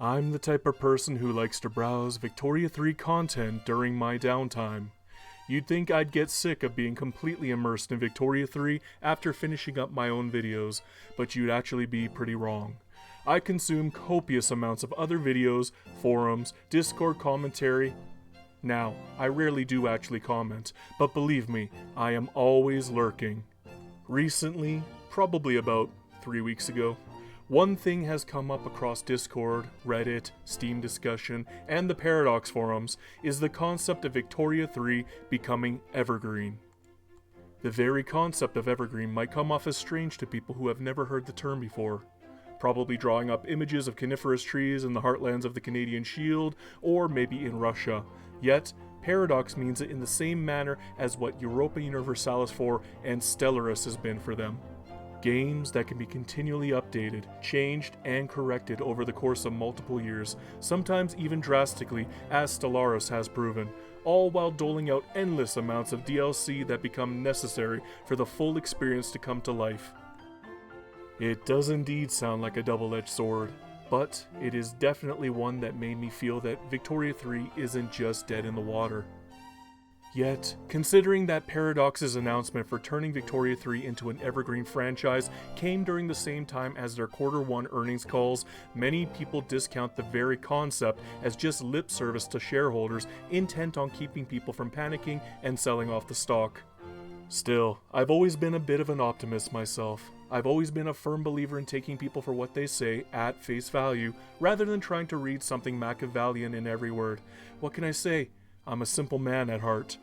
I'm the type of person who likes to browse Victoria 3 content during my downtime. You'd think I'd get sick of being completely immersed in Victoria 3 after finishing up my own videos, but you'd actually be pretty wrong. I consume copious amounts of other videos, forums, Discord commentary. Now, I rarely do actually comment, but believe me, I am always lurking. Recently, probably about 3 weeks ago, one thing has come up across Discord, Reddit, Steam discussion, and the Paradox forums is the concept of Victoria 3 becoming Evergreen. The very concept of Evergreen might come off as strange to people who have never heard the term before, probably drawing up images of coniferous trees in the heartlands of the Canadian Shield, or maybe in Russia. Yet, Paradox means it in the same manner as what Europa Universalis 4 and Stellaris has been for them. Games that can be continually updated, changed, and corrected over the course of multiple years, sometimes even drastically, as Stellaris has proven, all while doling out endless amounts of DLC that become necessary for the full experience to come to life. It does indeed sound like a double-edged sword, but it is definitely one that made me feel that Victoria 3 isn't just dead in the water. Yet, considering that Paradox's announcement for turning Victoria 3 into an Evergreen franchise came during the same time as their Q1 earnings calls, many people discount the very concept as just lip service to shareholders intent on keeping people from panicking and selling off the stock. Still, I've always been a bit of an optimist myself. I've always been a firm believer in taking people for what they say at face value, rather than trying to read something Machiavellian in every word. What can I say? I'm a simple man at heart.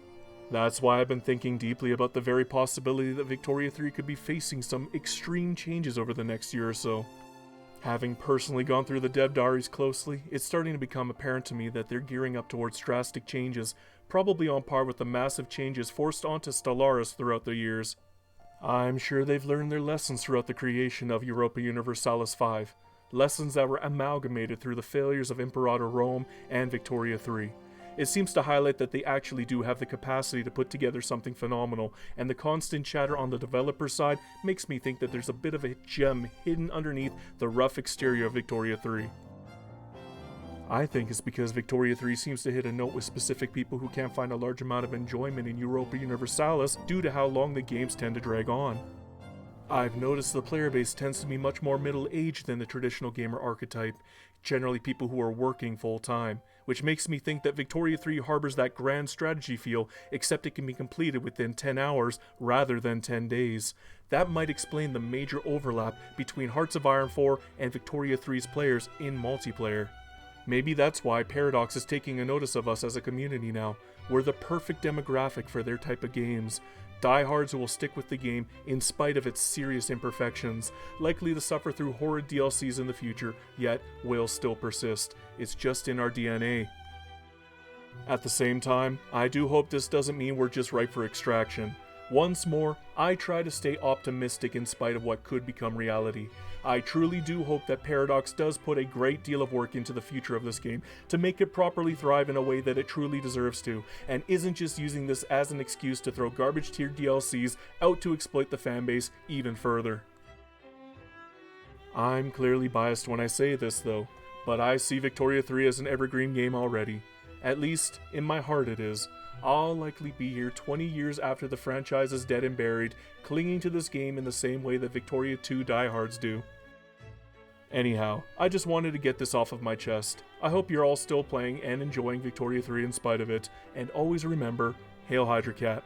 That's why I've been thinking deeply about the very possibility that Victoria 3 could be facing some extreme changes over the next year or so. Having personally gone through the dev diaries closely, it's starting to become apparent to me that they're gearing up towards drastic changes, probably on par with the massive changes forced onto Stellaris throughout the years. I'm sure they've learned their lessons throughout the creation of Europa Universalis 5, lessons that were amalgamated through the failures of Imperator Rome and Victoria 3. It seems to highlight that they actually do have the capacity to put together something phenomenal, and the constant chatter on the developer side makes me think that there's a bit of a gem hidden underneath the rough exterior of Victoria 3. I think it's because Victoria 3 seems to hit a note with specific people who can't find a large amount of enjoyment in Europa Universalis due to how long the games tend to drag on. I've noticed the player base tends to be much more middle-aged than the traditional gamer archetype, generally people who are working full-time, which makes me think that Victoria 3 harbors that grand strategy feel, except it can be completed within 10 hours rather than 10 days. That might explain the major overlap between Hearts of Iron 4 and Victoria 3's players in multiplayer. Maybe that's why Paradox is taking a notice of us as a community now. We're the perfect demographic for their type of games. Diehards who will stick with the game in spite of its serious imperfections, likely to suffer through horrid DLCs in the future, yet will still persist. It's just in our DNA. At the same time, I do hope this doesn't mean we're just ripe for extraction. Once more, I try to stay optimistic in spite of what could become reality. I truly do hope that Paradox does put a great deal of work into the future of this game to make it properly thrive in a way that it truly deserves to, and isn't just using this as an excuse to throw garbage tier DLCs out to exploit the fanbase even further. I'm clearly biased when I say this though, but I see Victoria 3 as an evergreen game already. At least, in my heart it is. I'll likely be here 20 years after the franchise is dead and buried, clinging to this game in the same way that Victoria 2 diehards do. Anyhow, I just wanted to get this off of my chest. I hope you're all still playing and enjoying Victoria 3 in spite of it, and always remember, Hail Hydra Cat.